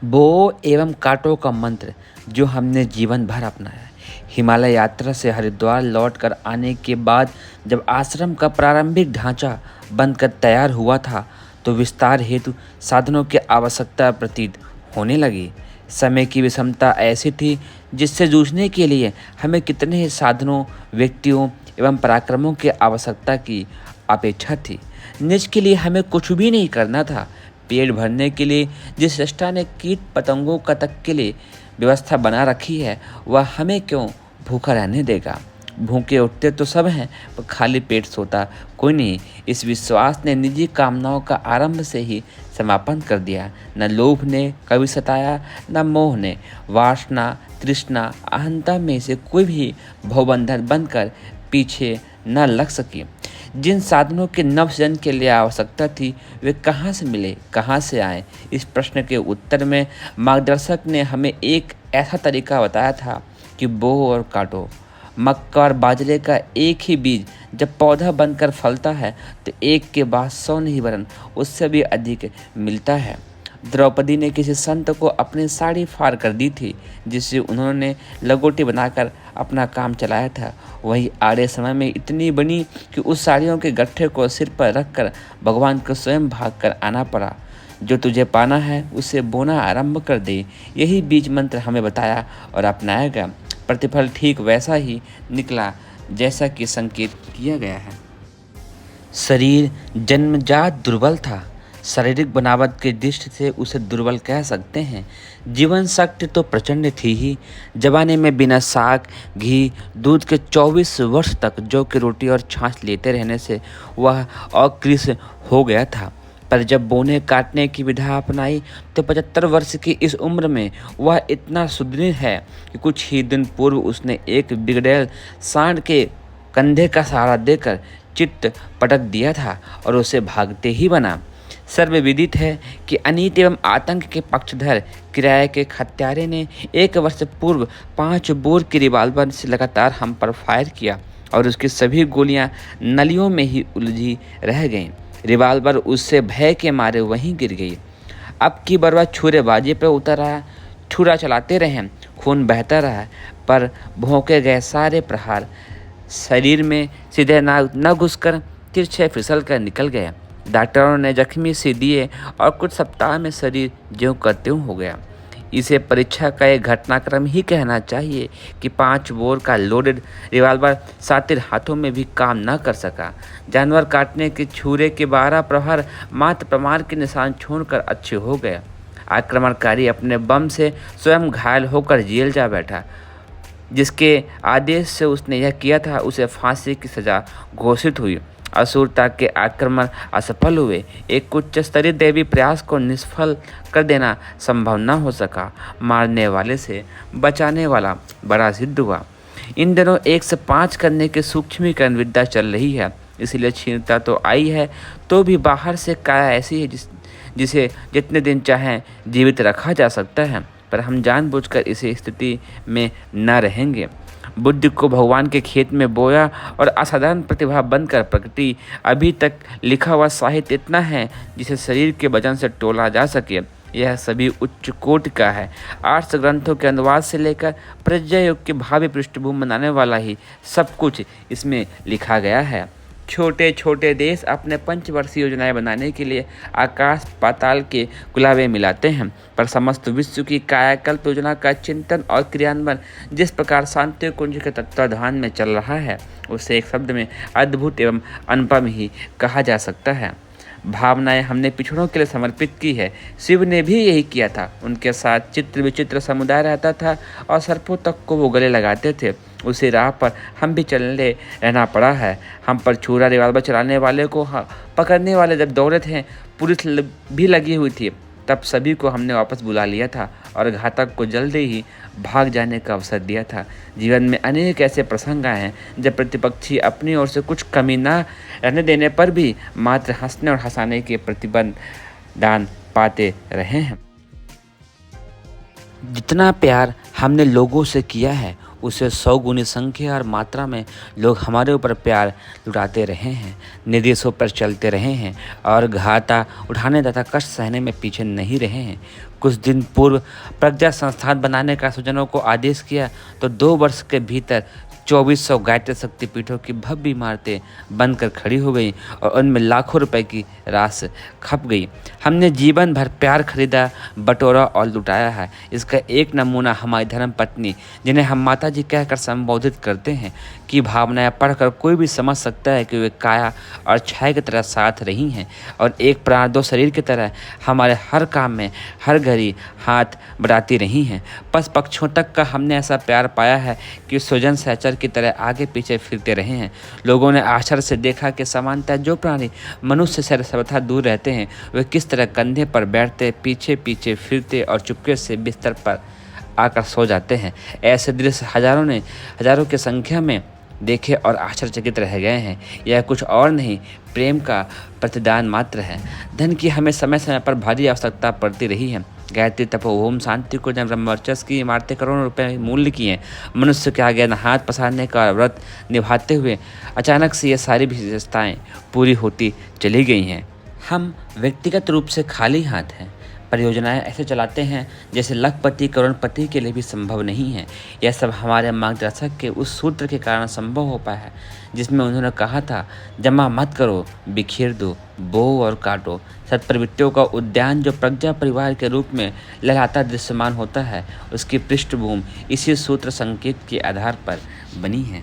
बो एवं कांटों का मंत्र जो हमने जीवन भर अपनाया। हिमालय यात्रा से हरिद्वार लौटकर आने के बाद जब आश्रम का प्रारंभिक ढांचा बनकर तैयार हुआ था तो विस्तार हेतु साधनों की आवश्यकता प्रतीत होने लगी। समय की विषमता ऐसी थी जिससे जूझने के लिए हमें कितने ही साधनों, व्यक्तियों एवं पराक्रमों की आवश्यकता की अपेक्षा थी। निज के लिए हमें कुछ भी नहीं करना था। पेट भरने के लिए जिस सृष्टा ने कीट पतंगों का तक के लिए व्यवस्था बना रखी है वह हमें क्यों भूखा रहने देगा। भूखे उठते तो सब हैं पर खाली पेट सोता कोई नहीं। इस विश्वास ने निजी कामनाओं का आरंभ से ही समापन कर दिया। न लोभ ने कभी सताया, न मोह ने। वासना, तृष्णा, अहंता में से कोई भी भवबंधन बनकर पीछे न लग सकी। जिन साधनों के नवसृजन के लिए आवश्यकता थी वे कहाँ से मिले, कहाँ से आए। इस प्रश्न के उत्तर में मार्गदर्शक ने हमें एक ऐसा तरीका बताया था कि बो और काटो। मक्का और बाजरे का एक ही बीज जब पौधा बनकर फलता है तो एक के बाद 100 नहीं वरन उससे भी अधिक मिलता है। द्रौपदी ने किसी संत को अपनी साड़ी फाड़ कर दी थी जिससे उन्होंने लंगोटी बनाकर अपना काम चलाया था। वही आड़े समय में इतनी बनी कि उस साड़ियों के गट्ठे को सिर पर रखकर भगवान को स्वयं भाग कर आना पड़ा। जो तुझे पाना है उसे बोना आरंभ कर दे, यही बीज मंत्र हमें बताया और अपनाया गया। प्रतिफल ठीक वैसा ही निकला जैसा कि संकेत किया गया है। शरीर जन्मजात दुर्बल था। शारीरिक बनावट की दृष्टि से उसे दुर्बल कह सकते हैं। जीवन शक्ति तो प्रचंड थी ही। जवानी में बिना साग, घी, दूध के 24 वर्ष तक जौ की रोटी और छाछ लेते रहने से वह अकृश हो गया था। पर जब बोने काटने की विधा अपनाई तो 75 वर्ष की इस उम्र में वह इतना सुदृढ़ है कि कुछ ही दिन पूर्व उसने एक बिगड़ैल सांड के कंधे का सहारा देकर चित्त पटक दिया था और उसे भागते ही बना। सर्वविदित है कि अनीति एवं आतंक के पक्षधर किराए के हत्यारे ने 1 वर्ष पूर्व 5 बोर की रिवाल्वर से लगातार हम पर फायर किया और उसकी सभी गोलियां नलियों में ही उलझी रह गईं। रिवाल्वर उससे भय के मारे वहीं गिर गई। अब की बरवा छुरेबाजी पर उतर रहा। छुरा चलाते रहे, खून बहता रहा, पर भौंके गए सारे प्रहार शरीर में सीधे न घुसकर तिरछे फिसल कर निकल गए। डॉक्टरों ने जख्मी से दिए और कुछ सप्ताह में शरीर ज्यों का त्यों हो गया। इसे परीक्षा का एक घटनाक्रम ही कहना चाहिए कि 5 बोर का लोडेड रिवाल्वर सातिर हाथों में भी काम न कर सका। जानवर काटने के छुरे के 12 प्रहार मात्र प्रमाण के निशान छोड़कर अच्छे हो गए। आक्रमणकारी अपने बम से स्वयं घायल होकर जेल जा बैठा। जिसके आदेश से उसने यह किया था उसे फांसी की सजा घोषित हुई। असुरता के आक्रमण असफल हुए। एक उच्च स्तरीय दैवी प्रयास को निष्फल कर देना संभव न हो सका। मारने वाले से बचाने वाला बड़ा सिद्ध हुआ। इन दिनों 1 से 5 करने की सूक्ष्मीकरण विद्या चल रही है, इसलिए क्षीणता तो आई है तो भी बाहर से काया ऐसी है जिसे जितने दिन चाहें जीवित रखा जा सकता है, पर हम जानबूझकर इसी स्थिति में न रहेंगे। बुद्धि को भगवान के खेत में बोया और असाधारण प्रतिभा बनकर प्रकृति अभी तक लिखा हुआ साहित्य इतना है जिसे शरीर के वजन से तोला जा सके। यह सभी उच्च कोटि का है। 8 ग्रंथों के अनुवाद से लेकर प्रज्ञा युग की भावी पृष्ठभूमि बनाने वाला ही सब कुछ इसमें लिखा गया है। छोटे छोटे देश अपने पंचवर्षीय योजनाएं बनाने के लिए आकाश पाताल के गुलाबे मिलाते हैं, पर समस्त विश्व की कायाकल्प योजना का चिंतन और क्रियान्वयन जिस प्रकार शांति कुंज के तत्वाधान में चल रहा है उसे एक शब्द में अद्भुत एवं अनुपम ही कहा जा सकता है। भावनाएं हमने पिछड़ों के लिए समर्पित की है। शिव ने भी यही किया था। उनके साथ चित्र विचित्र समुदाय रहता था और सर्पों तक को वो गले लगाते थे। उसी राह पर हम भी चलने रहना पड़ा है। हम पर छुरा रिवाल्वर चलाने वाले को पकड़ने वाले जब दौड़े थे, पुलिस भी लगी हुई थी, तब सभी को हमने वापस बुला लिया था और घातक को जल्दी ही भाग जाने का अवसर दिया था। जीवन में अनेक ऐसे प्रसंग आए हैं जब प्रतिपक्षी अपनी ओर से कुछ कमी न रहने देने पर भी मात्र हंसने और हंसाने के प्रतिबंध दान पाते रहे हैं। जितना प्यार हमने लोगों से किया है उसे 100 गुनी संख्या और मात्रा में लोग हमारे ऊपर प्यार लुटाते रहे हैं, निर्देशों पर चलते रहे हैं और घाटा उठाने तथा कष्ट सहने में पीछे नहीं रहे हैं। कुछ दिन पूर्व प्रज्ञा संस्थान बनाने का स्वजनों को आदेश किया तो 2 वर्ष के भीतर 2400 गायत्री शक्तिपीठों की भव्य इमारतें बनकर खड़ी हो गई और उनमें लाखों रुपए की राशि खप गई। हमने जीवन भर प्यार खरीदा, बटोरा और लुटाया है। इसका एक नमूना हमारी धर्म पत्नी, जिन्हें हम माता जी कहकर संबोधित करते हैं, की भावनाएं पढ़कर कोई भी समझ सकता है कि वे काया और छाया की तरह साथ रही हैं और एक प्राण 2 शरीर की तरह हमारे हर काम में हर घड़ी हाथ बढ़ाती रही हैं। पशु पक्षियों तक का हमने ऐसा प्यार पाया है कि स्वजन सहचर की तरह आगे पीछे फिरते रहे हैं। लोगों ने आश्चर्य से देखा कि सामान्यतः जो प्राणी मनुष्य से सर्वथा दूर रहते हैं वे किस तरह कंधे पर बैठते, पीछे पीछे फिरते और चुपके से बिस्तर पर आकर सो जाते हैं। ऐसे दृश्य हजारों की संख्या में देखे और आश्चर्यचकित रह गए हैं। यह कुछ और नहीं, प्रेम का प्रतिदान मात्र है। धन की हमें समय समय पर भारी आवश्यकता पड़ती रही है। गायत्री तपोभूमि शांति को जब ब्रह्मवर्चस्व की इमारतें करोड़ों रुपए मूल्य की हैं, मनुष्य के आगे न हाथ पसारने का व्रत निभाते हुए अचानक से ये सारी विशेषताएं पूरी होती चली गई हैं। हम व्यक्तिगत रूप से खाली हाथ हैं। परियोजनाएं ऐसे चलाते हैं जैसे लखपति करोड़पति के लिए भी संभव नहीं है। यह सब हमारे मार्गदर्शक के उस सूत्र के कारण संभव हो पाया है जिसमें उन्होंने कहा था, जमा मत करो, बिखेर दो, बो और काटो। सत्प्रवृत्तियों का उद्यान जो प्रज्ञा परिवार के रूप में लहराता दृश्यमान होता है, उसकी पृष्ठभूमि इसी सूत्र संकेत के आधार पर बनी है।